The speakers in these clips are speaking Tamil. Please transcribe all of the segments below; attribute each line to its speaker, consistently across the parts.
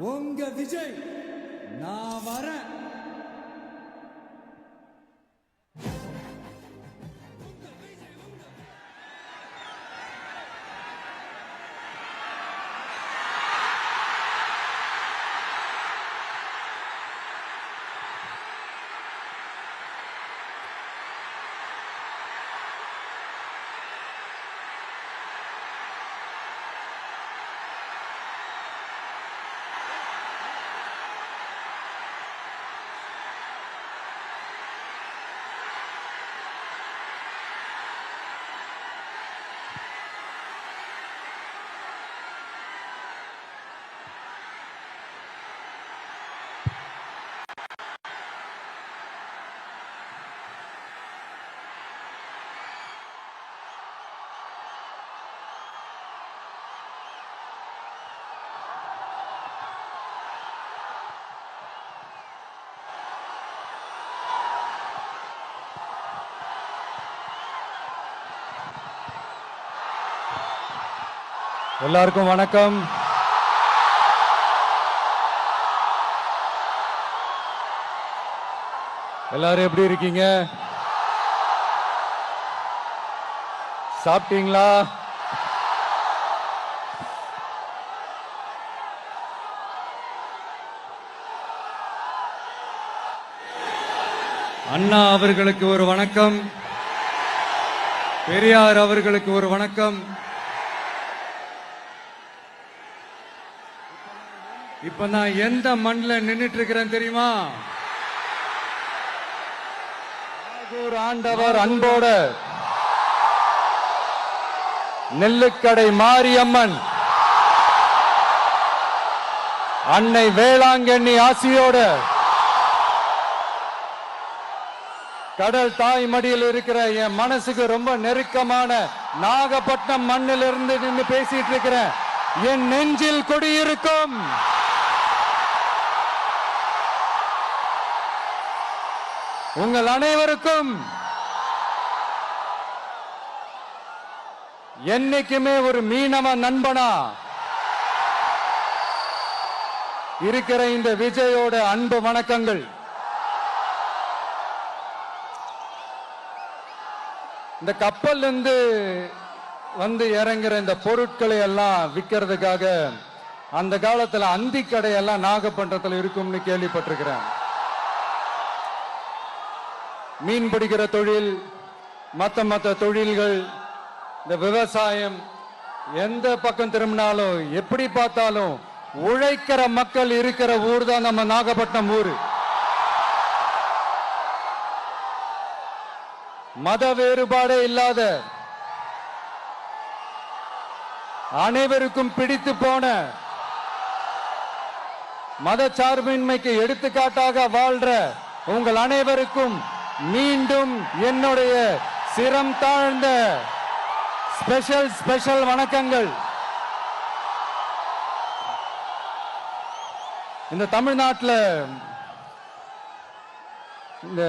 Speaker 1: உங்க விஜய் நான் வரேன்.
Speaker 2: எல்லாருக்கும் வணக்கம். எல்லாரும் எப்படி இருக்கீங்க? சாப்பிட்டீங்களா? அண்ணா அவர்களுக்கு ஒரு வணக்கம், பெரியார் அவர்களுக்கு ஒரு வணக்கம். இப்ப நான் எந்த மண்ணில் நின்னுட்டு இருக்கிறேன் தெரியுமா? நாகூர் ஆண்டவர் அன்போட நெல்லுக்கடை மாரியம்மன் அன்னை வேளாங்கண்ணி ஆசியோட கடல் தாய் மடியில் இருக்கிற என் மனசுக்கு ரொம்ப நெருக்கமான நாகப்பட்டினம் மண்ணில் இருந்து நின்று பேசிட்டு இருக்கிறேன். என் நெஞ்சில் குடியிருக்கும் உங்கள் அனைவருக்கும் என்னைக்குமே ஒரு மீனவ நண்பனா இருக்கிற இந்த விஜயோட அன்பு வணக்கங்கள். இந்த கப்பல் இருந்து வந்து இறங்குற இந்த பொருட்களை எல்லாம் விற்கிறதுக்காக அந்த காலத்துல அந்தி கடையெல்லாம் நாகப்பட்டினத்தில் இருக்கும்னு கேள்விப்பட்டிருக்கிறேன். மீன் பிடிக்கிற தொழில், மற்ற தொழில்கள், இந்த விவசாயம், எந்த பக்கம் திரும்பினாலும் எப்படி பார்த்தாலும் உழைக்கிற மக்கள் இருக்கிற ஊர் தான் நம்ம நாகப்பட்டினம் ஊர். மத வேறுபாடே இல்லாத அனைவருக்கும் பிடித்து போன மத சார்பின்மைக்கு எடுத்துக்காட்டாக வாழ்ற உங்கள் அனைவருக்கும் மீண்டும் என்னுடைய சிரம் தாழ்ந்த ஸ்பெஷல் வணக்கங்கள். இந்த தமிழ்நாட்டில் இந்த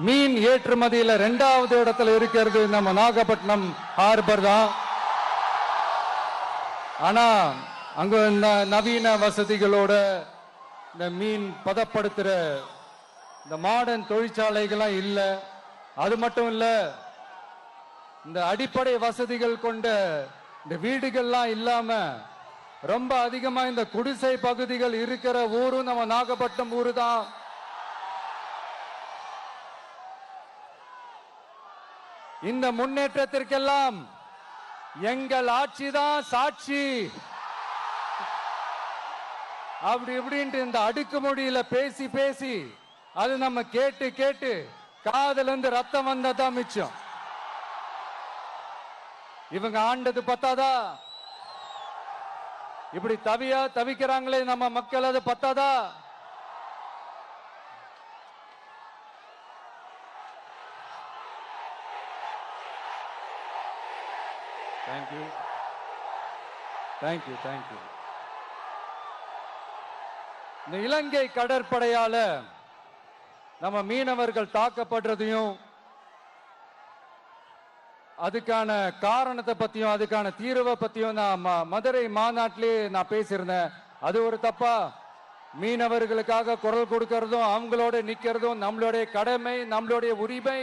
Speaker 2: மீன் ஏற்றுமதியில் 2வது இடத்துல இருக்கிறது நம்ம நாகப்பட்டினம் ஹார்பர் தான். ஆனா அங்க நவீன வசதிகளோட இந்த மீன் பதப்படுத்துற இந்த மாடர்ன் தொழிற்சாலைகள்லாம் இல்ல. அது மட்டும் இல்ல, இந்த அடிப்படை வசதிகள் கொண்ட இந்த வீடுகள்லாம் இல்லாம ரொம்ப அதிகமா இந்த குடிசை பகுதிகள் இருக்கிற ஊரும் நம்ம நாகப்பட்டினம் ஊரு தான். இந்த முன்னேற்றத்திற்கெல்லாம் எங்கள் ஆட்சி தான் சாட்சி. அப்படி இப்படின்ட்டு இந்த அடுக்குமொழியில பேசி அது நம்ம கேட்டு காதுல இருந்து ரத்தம் வந்ததான் மிச்சம். இவங்க ஆண்டது பத்தாதா? இப்படி தவிக்கிறாங்களே நம்ம மக்கள், அது பத்தாதா? தேங்க்யூ. இந்த இலங்கை கடற்படையால நம்ம மீனவர்கள் தாக்கப்படுறதையும் அதுக்கான காரணத்தை பத்தியும் அதுக்கான தீர்வை பத்தியும் நான் மதுரை மாநாட்டிலே நான் பேசியிருந்தேன். அது ஒரு தப்பா? மீனவர்களுக்காக குரல் கொடுக்கறதும் அவங்களோட நிக்கிறதும் நம்மளுடைய கடமை, நம்மளுடைய உரிமை.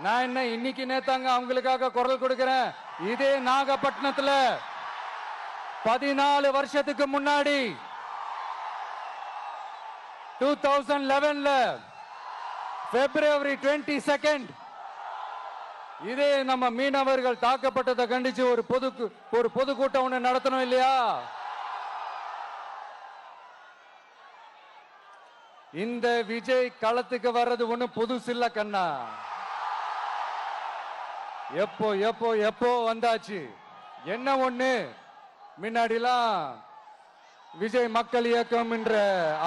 Speaker 2: நான் என்ன இன்னைக்கு நேத்தாங்க அவங்களுக்காக குரல் கொடுக்கிறேன். இதே நாகப்பட்டினத்துல 14 வருஷத்துக்கு முன்னாடி 2011 February 22 இதே நம்ம மீனவர்கள் தாக்கப்பட்டதை கண்டிச்சு ஒரு பொதுக்கூட்டம் ஒண்ணு நடத்தணும் இல்லையா? இந்த விஜய் களத்துக்கு வர்றது ஒண்ணு புதுசு இல்ல கண்ணா. எப்போ எப்போ எப்போ வந்தாச்சு. என்ன ஒண்ணு, முன்னாடிலாம் விஜய் மக்கள் இயக்கம் என்ற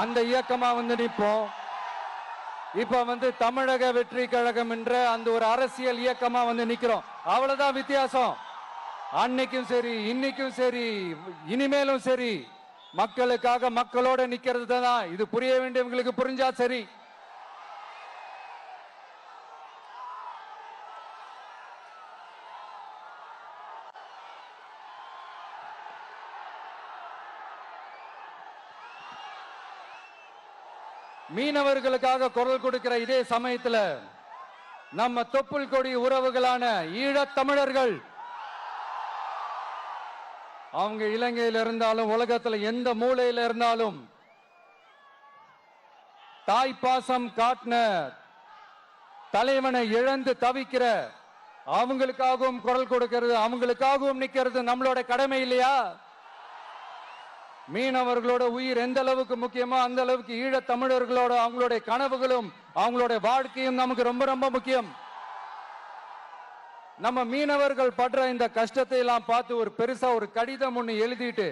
Speaker 2: அந்த இயக்கமா நிற்போம். இப்ப தமிழக வெற்றி கழகம் என்ற அந்த ஒரு அரசியல் இயக்கமா நிக்கிறோம். அவ்வளவுதான் வித்தியாசம். அன்னைக்கும் சரி, இன்னைக்கும் சரி, இனிமேலும் சரி, மக்களுக்காக மக்களோட நிக்கிறது தான். இது புரிய வேண்டியவங்களுக்கு புரிஞ்சா சரி. மீனவர்களுக்காக குரல் கொடுக்கிற இதே சமயத்துல நம்ம தொப்புள் கொடி உறவுகளான ஈழத் தமிழர்கள், அவங்க இலங்கையில் இருந்தாலும் உலகத்துல எந்த மூலையில இருந்தாலும் தாய்ப்பாசம் காட்டின தலைவனை இழந்து தவிக்கிற அவங்களுக்காகவும் குரல் கொடுக்கிறது, அவங்களுக்காகவும் நிக்கிறது நம்மளோட கடமை இல்லையா? மீனவர்களோட உயிர் எந்த அளவுக்கு முக்கியமோ அந்த அளவுக்கு ஈழத் தமிழர்களோட அவங்களுடைய கனவுகளும் அவங்களுடைய வாழ்க்கையும் நமக்கு ரொம்ப ரொம்ப முக்கியம். நம்ம மீனவர்கள் படுற இந்த கஷ்டத்தை எல்லாம் பார்த்து ஒரு பெருசா ஒரு கடிதம் ஒண்ணு எழுதிட்டு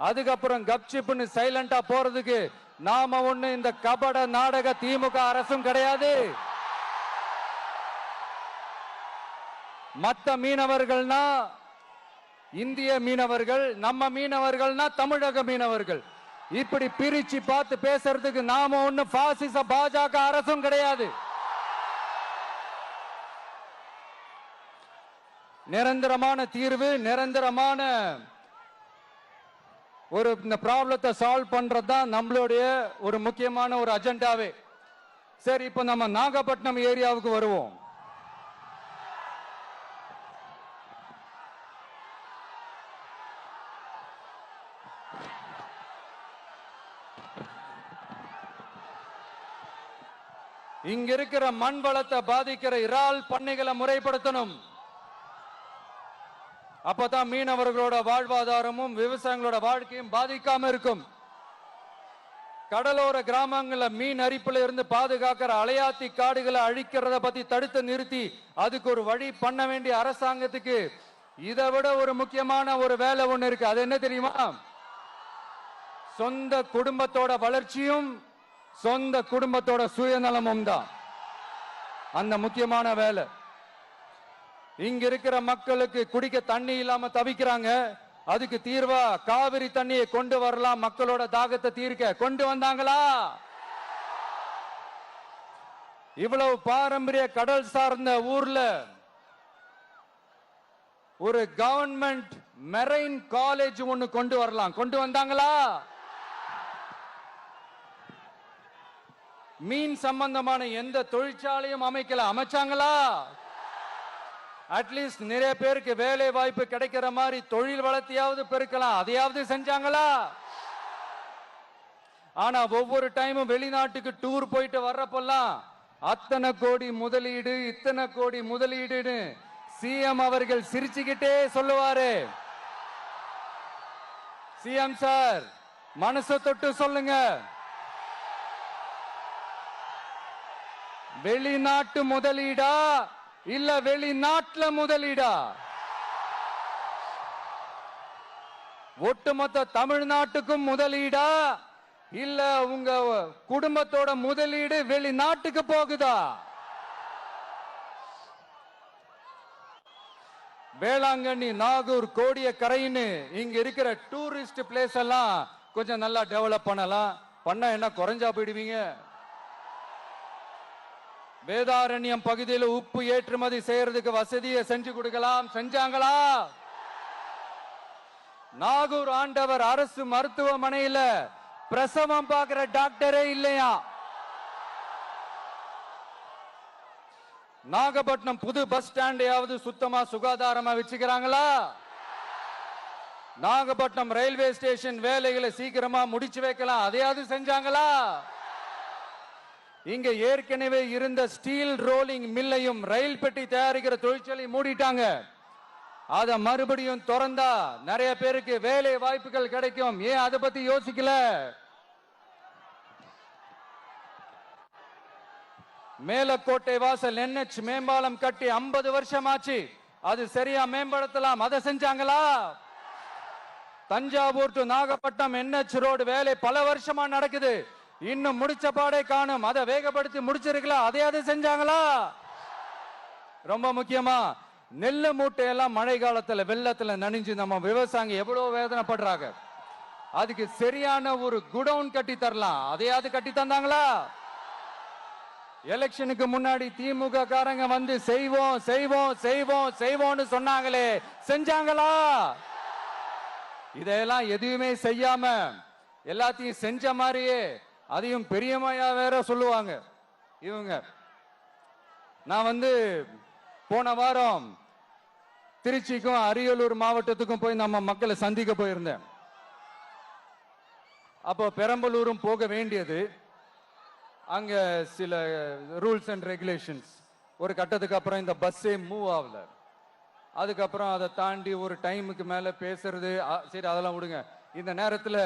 Speaker 2: அதுக்கப்புறம் கப்சிப்னு சைலண்டா போறதுக்கு நாம ஒண்ணு இந்த கபட நாடக திமுக அரசும் கிடையாது. மத்த மீனவர்கள்னா இந்திய மீனவர்கள், நம்ம மீனவர்கள்னா தமிழக மீனவர்கள். இப்படி பிரிச்சு பார்த்து பேசுறதுக்கு நாம ஒண்ணு பாசிச பாஜக அரசும் கிடையாது. நிரந்தரமான தீர்வு, நிரந்தரமான ஒரு இந்த ப்ராப்ளத்தை சால்வ் பண்றதுதான் நம்மளுடைய ஒரு முக்கியமான ஒரு அஜெண்டாவே. சரி, இப்ப நம்ம நாகப்பட்டினம் ஏரியாவுக்கு வருவோம். இங்க இருக்கிற மண் வளத்தை பாதிக்கிற இறால் பண்ணைகளை முறைப்படுத்தணும். அப்பதான் மீனவர்களோட வாழ்வாதாரமும் விவசாயிகளோட வாழ்க்கையும் பாதிக்காம இருக்கும். கடலோர கிராமங்கள்ல மீன் அரிப்புல இருந்து பாதுகாக்கிற அலையாத்தி காடுகளை அழிக்கிறத பத்தி தடுத்து நிறுத்தி அதுக்கு ஒரு வழி பண்ண வேண்டிய அரசாங்கத்துக்கு இதை விட ஒரு முக்கியமான ஒரு வேலை ஒண்ணு இருக்கு. அது என்ன தெரியுமா? சொந்த குடும்பத்தோட வளர்ச்சியும் சொந்த குடும்பத்தோட சுயநலமும் தான் அந்த முக்கியமான வேலை. இங்க இருக்கிற மக்களுக்கு குடிக்க தண்ணி இல்லாம தவிக்கிறாங்க. அதுக்கு தீர்வா காவிரி தண்ணியை கொண்டு வரலாம், மக்களோட தாகத்தை தீர்க்க. கொண்டு வந்தாங்களா? இவ்வளவு பாரம்பரிய கடல் சார்ந்த ஊர்ல ஒரு கவர்மெண்ட் மெரைன் காலேஜ் ஒன்னு கொண்டு வரலாம். கொண்டு வந்தாங்களா? மீன் சம்பந்தமான எந்த தொழிற்சாலையும் அமைச்சாங்களா? அட்லீஸ்ட் நிறைய பேருக்கு வேலை வாய்ப்பு கிடைக்கிற மாதிரி தொழில் வளர்த்தியாவது பெருக்கலாம், அதையாவது செஞ்சாங்களா? ஆனா ஒவ்வொரு டைமும் வெளிநாட்டுக்கு டூர் போயிட்டு வர்றப்பெல்லாம் அத்தனை கோடி முதலீடு, இத்தனை கோடி முதலீடுன்னு சிஎம் அவர்கள் சிரிச்சுக்கிட்டே சொல்லுவாரு. சிஎம் சார், மனசை தொட்டு சொல்லுங்க, வெளிநாட்டு முதலீடா இல்ல வெளிநாட்டுல முதலீடா? ஒட்டுமொத்த தமிழ்நாட்டுக்கும் முதலீடா இல்ல உங்க குடும்பத்தோட முதலீடு வெளிநாட்டுக்கு போகுதா? வேளாங்கண்ணி, நாகூர், கோடியக்கரைன்னு இங்க இருக்கிற டூரிஸ்ட் பிளேஸ் எல்லாம் கொஞ்சம் நல்லா டெவலப் பண்ணலாம். பண்ண என்ன குறைஞ்சா போயிடுவீங்க? வேதாரண்யம் பகுதியில் உப்பு ஏற்றுமதி செய்யறதுக்கு வசதியை செஞ்சு கொடுக்கலாம். செஞ்சாங்களா? நாகூர் ஆண்டவர் அரசு மருத்துவமனையில பிரசவம் பார்க்கிற டாக்டரே இல்லையா? நாகப்பட்டினம் புது பஸ் ஸ்டாண்டையாவது சுத்தமா சுகாதாரமா வச்சுக்கிறாங்களா? நாகப்பட்டினம் ரயில்வே ஸ்டேஷன் வேலைகளை சீக்கிரமா முடிச்சு வைக்கலாம், அதையாவது செஞ்சாங்களா? இங்க ஏற்கனவே இருந்த ஸ்டீல் ரோலிங் மில்லையும் ரயில் பெட்டி தயாரிக்கிற தொழிற்சாலை மூடிட்டாங்க. அத மறுபடியும் திறந்தா நிறைய பேருக்கு வேலை வாய்ப்புகள் கிடைக்கும். ஏன் அதை பத்தி யோசிக்கல? மேலக்கோட்டை வாசல் NH மேம்பாலம் கட்டி 50 வருஷம் ஆச்சு, அது சரியா மேம்படுத்தலாம், அதை செஞ்சாங்களா? Thanjavur to Nagapattinam NH road வேலை பல வருஷமா நடக்குது, இன்னும் முடிச்ச பாடே காணும், அதை வேகப்படுத்தி முடிச்சிருக்கலாம், அதையாவது செஞ்சாங்களா? ரொம்ப முக்கியமா நெல்லு மூட்டையெல்லாம் மழை காலத்துல வெள்ளத்துல நனைஞ்சு நம்ம விவசாயிங்க எவ்வளவு வேதனைப்படுறாங்க. அதுக்கு சரியான ஒரு குடவுன் கட்டி தரலாம், அதையாவது கட்டி தந்தாங்களா? எலெக்ஷனுக்கு முன்னாடி திமுக காரங்க வந்து செய்வோம் செய்வோம் செய்வோம் செய்வோம்னு சொன்னாங்களே, செஞ்சாங்களா? இதெல்லாம் எதுவுமே செய்யாம எல்லாத்தையும் செஞ்ச மாதிரியே அதையும் பெரியமையா வேற சொல்லுவாங்க இவங்க. நான் வந்து போன வாரம் திருச்சிக்கும் அரியலூர் மாவட்டத்துக்கும் போய் நம்ம மக்களை சந்திக்க போயிருந்தேன். அப்போ பெரம்பலூரும் போக வேண்டியது. அங்க சில ரூல்ஸ் அண்ட் ரெகுலேஷன்ஸ், ஒரு கட்டத்துக்கு அப்புறம் இந்த பஸ்ஸே மூவ் ஆகல. அதுக்கப்புறம் அதை தாண்டி ஒரு டைமுக்கு மேல பேசுறது, சரி அதெல்லாம் விடுங்க. இந்த நேரத்தில்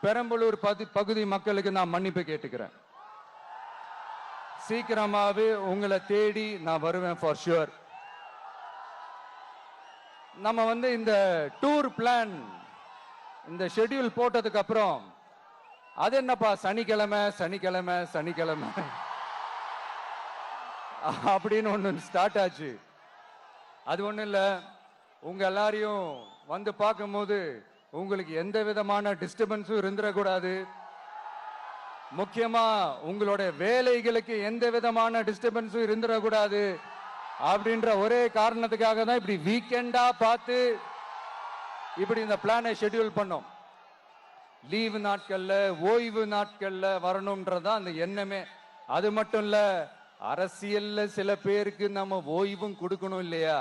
Speaker 2: பெரம்பலூர் பகுதி மக்களுக்கு நான் மன்னிப்பு கேட்டுக்கிறேன். சீக்கிரமாவே உங்களை தேடி நான் வருவேன் ஃபார் ஷுவர். நம்ம வந்து இந்த டூர் பிளான் இந்த ஷெட்யூல் போட்டதுக்கு அப்புறம் அது என்னப்பா சனிக்கிழமை சனிக்கிழமை சனிக்கிழமை அப்படின்னு ஒண்ணு ஸ்டார்ட் ஆச்சு. அது ஒண்ணும் இல்ல, உங்க எல்லாரையும் வந்து பார்க்கும்போது உங்களுக்கு எந்த விதமான டிஸ்டர்பன்ஸும் இருந்துடக்கூடாது. முக்கியமா உங்களுடைய வேலைகளுக்கு எந்த விதமான டிஸ்டர்பன்ஸும் இருந்துடக்கூடாது அப்படின்ற ஒரே காரணத்துக்காக தான் இப்படி வீக்கெண்டா பார்த்து இப்படி இந்த பிளானை ஷெட்யூல் பண்ணோம். லீவு நாட்கள்ல ஓய்வு நாட்கள்ல வரணும்ன்றதான் அந்த எண்ணமே. அது மட்டும் இல்ல, அரசியல்ல சில பேருக்கு நம்ம ஓய்வும் கொடுக்கணும் இல்லையா?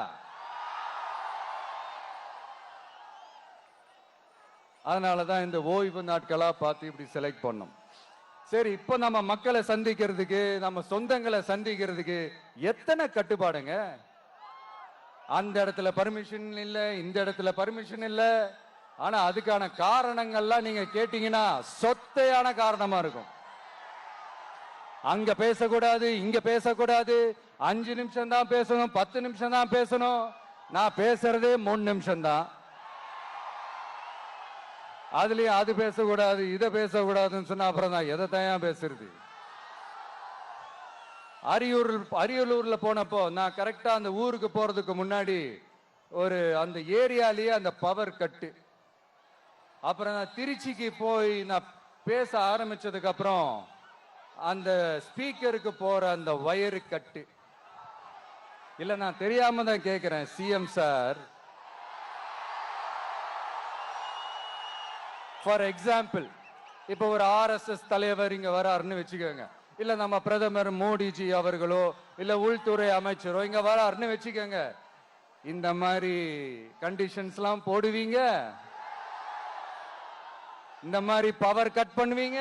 Speaker 2: அதனாலதான் இந்த ஓய்வு நாட்களா பார்த்து இப்படி செலக்ட் பண்ணோம். சரி, இப்ப நம்ம மக்களை சந்திக்கிறதுக்கு, நம்ம சொந்தங்களை சந்திக்கிறதுக்கு எத்தனை கட்டுப்பாடுங்க. அந்த இடத்துல பர்மிஷன் இல்ல, இந்த இடத்துல பர்மிஷன் இல்ல. ஆனா அதுக்கான காரணங்கள்லாம் நீங்க கேட்டீங்கன்னா சொத்தையான காரணமா இருக்கும். அங்க பேசக்கூடாது, இங்க பேசக்கூடாது, 5 நிமிஷம் தான் பேசணும், 10 நிமிஷம் தான் பேசணும். நான் பேசுறதே 3 நிமிஷம் தான். அதுலயும் அது பேசக்கூடாது, இதை பேசக்கூடாதுன்னு சொன்னா அப்புறம் தான் எதை தான் பேசுறது. அரியலூர்ல போனப்போ நான் கரெக்டா அந்த ஊருக்கு போறதுக்கு முன்னாடி ஒரு அந்த ஏரியாலேயே அந்த பவர் கட்டு. அப்புறம் நான் திருச்சிக்கு போய் நான் பேச ஆரம்பிச்சதுக்கு அப்புறம் அந்த ஸ்பீக்கருக்கு போற அந்த வயரு கட்டு. இல்ல நான் தெரியாம தான் கேட்கிறேன் சிஎம் சார். ஃபார் எக்ஸாம்பிள், இப்ப ஒரு RSS தலைவர் இங்க வராருன்னு வச்சுக்கோங்க, இல்ல நம்ம பிரதமர் மோடிஜி அவர்களோ இல்ல உள்துறை அமைச்சரோ இங்க வராருன்னு வச்சுக்கோங்க. இந்த மாதிரி கண்டிஷன்ஸ் எல்லாம் போடுவீங்க? இந்த மாதிரி பவர் கட் பண்ணுவீங்க?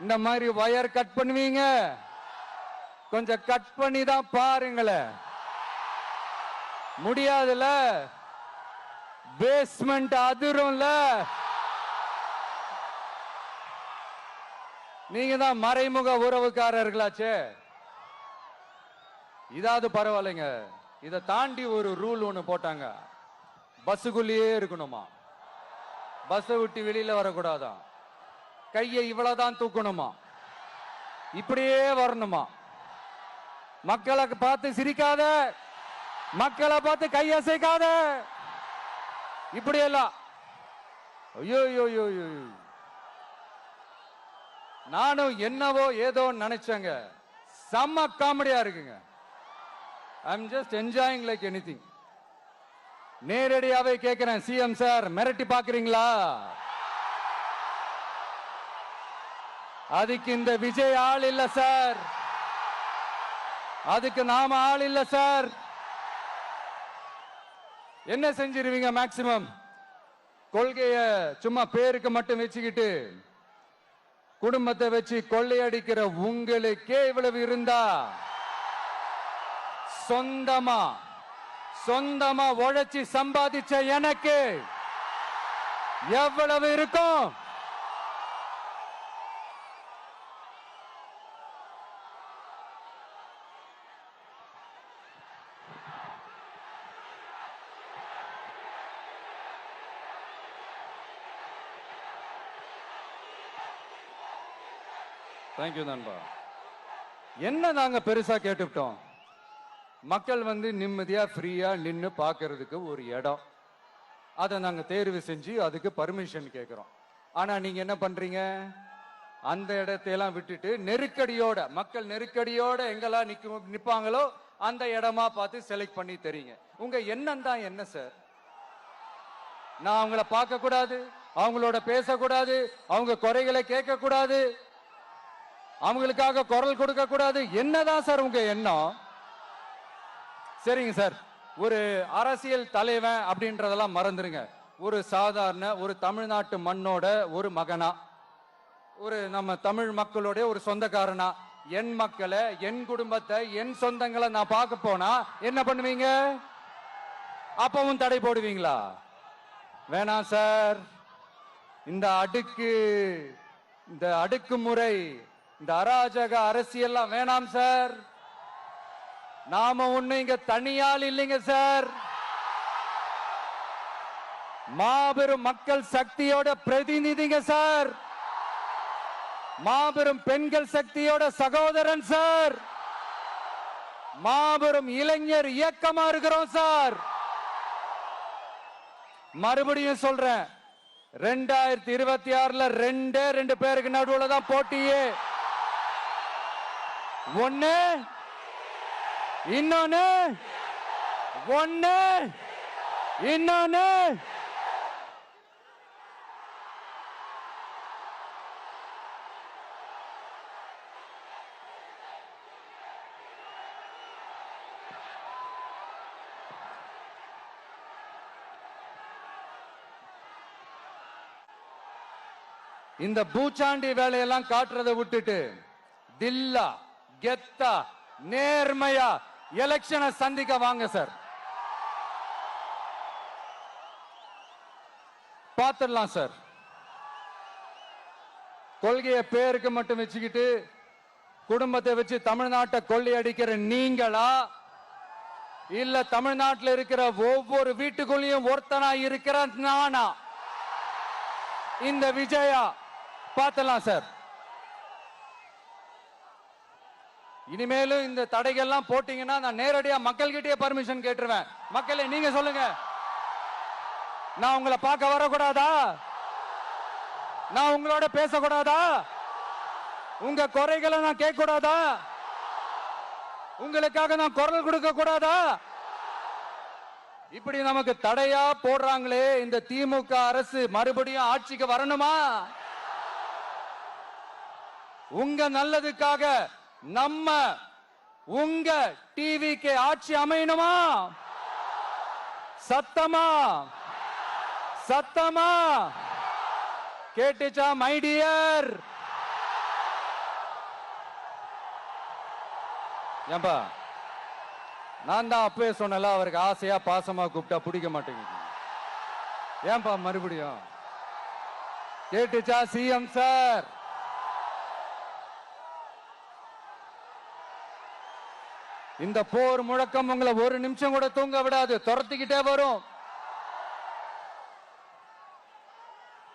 Speaker 2: இந்த மாதிரி வயர் கட் பண்ணுவீங்க? கொஞ்சம் கட் பண்ணி தான் பாருங்களேன். முடியாதுல, பேஸ்மெண்ட் அதிரும்ல. நீங்க தான் மறைமுக உறவுக்காரர்களாச்சே. இதாவது பரவாயில்லைங்க. இதை தாண்டி ஒரு ரூல் ஒண்ணு போட்டாங்க, பஸ்ஸுக்குள்ளேயே இருக்கணுமா, பஸ்ஸை விட்டு வெளியில வரக்கூடாதான், கையை இவ்வளவுதான் தூக்கணுமா, இப்படியே வரணுமா, மக்களை பார்த்து சிரிக்காத, மக்களை பார்த்து கையசைக்காத, இப்படி எல்லாம். ஐயோ ஐயோ ஐயோ, நானும் என்னவோ ஏதோ நினைச்சேங்க. செம்ம காமெடியா இருக்குங்க. I am just enjoying like anything. நேரடியாவே கேட்கிறேன், சிஎம் சார் மிரட்டி பாக்குறீங்களா? அதுக்கு இந்த விஜய் ஆள் இல்ல சார், அதுக்கு நாம ஆள் இல்ல சார். என்ன செஞ்சிருவீங்க? மேக்சிமம் கொள்கைய சும்மா பேருக்கு மட்டும் வச்சுக்கிட்டு குடும்பத்தை வச்சு கொள்ளையடிக்கிற உங்களுக்கே இவ்வளவு இருந்தா, சொந்தமா உழைச்சி சம்பாதிச்ச எனக்கு எவ்வளவு இருக்கும்? தேங்க்யூ நண்பா. என்ன நாங்க பெருசா கேட்டுட்டோம்? மக்கள் நிம்மதியா ஃப்ரீயா நின்னு பார்க்கிறதுக்கு ஒரு இடம், அதை நாங்க தேர்வு செஞ்சு அதுக்கு பர்மிஷன் கேட்கிறோம். ஆனா நீங்க என்ன பண்றீங்க? அந்த இடத்தையெல்லாம் விட்டுட்டு நெருக்கடியோட, மக்கள் நெருக்கடியோட எங்கெல்லாம் நிப்பாங்களோ அந்த இடமா பார்த்து செலக்ட் பண்ணி தரீங்க. உங்க எண்ணம் தான் என்ன சார்? நான் அவங்கள பார்க்க கூடாது, அவங்களோட பேசக்கூடாது, அவங்க குறைகளை கேட்க கூடாது, அவங்களுக்காக குரல் கொடுக்க கூடாது, என்னதான் சார் உங்க எண்ணம்? சரிங்க சார், ஒரு அரசியல் தலைவன் அப்படின்றதெல்லாம் மறந்துருங்க. ஒரு சாதாரண ஒரு தமிழ்நாட்டு மண்ணோட ஒரு மகனா, ஒரு நம்ம தமிழ் மக்களுடைய ஒரு சொந்தக்காரனா, என் மக்களை, என் குடும்பத்தை, என் சொந்தங்களை நான் பார்க்க போனா என்ன பண்ணுவீங்க? அப்பவும் தடை போடுவீங்களா? வேணாம் சார். இந்த அடுக்குமுறை, இந்த அராஜக அரசியல்லாம் வேணாம் சார். நாம ஒண்ணு இங்க தனியால் இல்லைங்க சார், மாபெரும் மக்கள் சக்தியோட பிரதிநிதிங்க சார், மாபெரும் பெண்கள் சக்தியோட சகோதரன் சார், மாபெரும் இளைஞர் இயக்கமா இருக்கிறோம் சார். மறுபடியும் சொல்றேன், 2026 ரெண்டு பேருக்கு நடுவுல தான் போட்டியே. ஒண்ணு இன்னொன்னு இந்த பூச்சாண்டி வேலையெல்லாம் காட்டுறதை விட்டுட்டு தில்லா கெத்தா நேர்மையா எலெக்ஷனை சந்திக்க வாங்க சார். பார்த்துடலாம் சார். கொள்கையை பேருக்கு மட்டும் வச்சுக்கிட்டு குடும்பத்தை வச்சு தமிழ்நாட்டை கொள்ளையடிக்கிற நீங்களா, இல்ல தமிழ்நாட்டில் இருக்கிற ஒவ்வொரு வீட்டுக்குள்ளேயும் ஒருத்தனா இருக்கிற நானா, இந்த விஜயா? பார்த்துடலாம் சார். இனிமேலும் இந்த தடைகள்லாம் போட்டீங்கன்னா நான் நேரடியா மக்கள்கிட்டயே பர்மிஷன் கேட்டுருவேன். மக்களே நீங்க சொல்லுங்க, நான் உங்களை பார்க்க வரக்கூடாதா? நான் உங்களோட பேசக்கூடாதா? உங்க குறைகளை நான் கேட்க கூடாதா? உங்களுக்காக நான் குரல் கொடுக்க கூடாதா? இப்படி நமக்கு தடையா போடுறாங்களே, இந்த திமுக அரசு மறுபடியும் ஆட்சிக்கு வரணுமா? உங்க நல்லதுக்காக நம்ம உங்க டிவிக்கு ஆட்சி அமையணுமா? சத்தமா கேட்டுச்சா மை டியர்? ஏன்பா, நான் தான் அப்பவே சொன்னல, அவருக்கு ஆசையா பாசமா கூப்பிட்டா பிடிக்க மாட்டேங்குது. ஏன்பா மறுபடியும்? கேட்டுச்சா சிஎம் சார்? இந்த போர் முழக்கம் உங்களை ஒரு நிமிஷம் கூட தூங்க விடாது, துரத்திக்கிட்டே வரும்.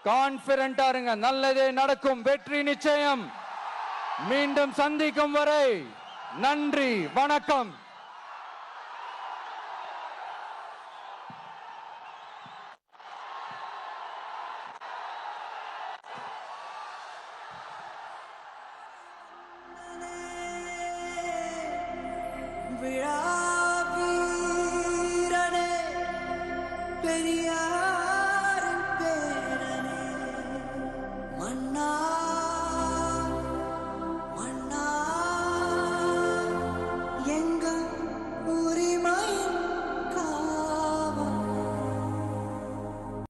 Speaker 2: கான்பிடண்டா இருங்க, நல்லதே நடக்கும், வெற்றி நிச்சயம். மீண்டும் சந்திக்கும் வரை நன்றி, வணக்கம்.
Speaker 3: தனியா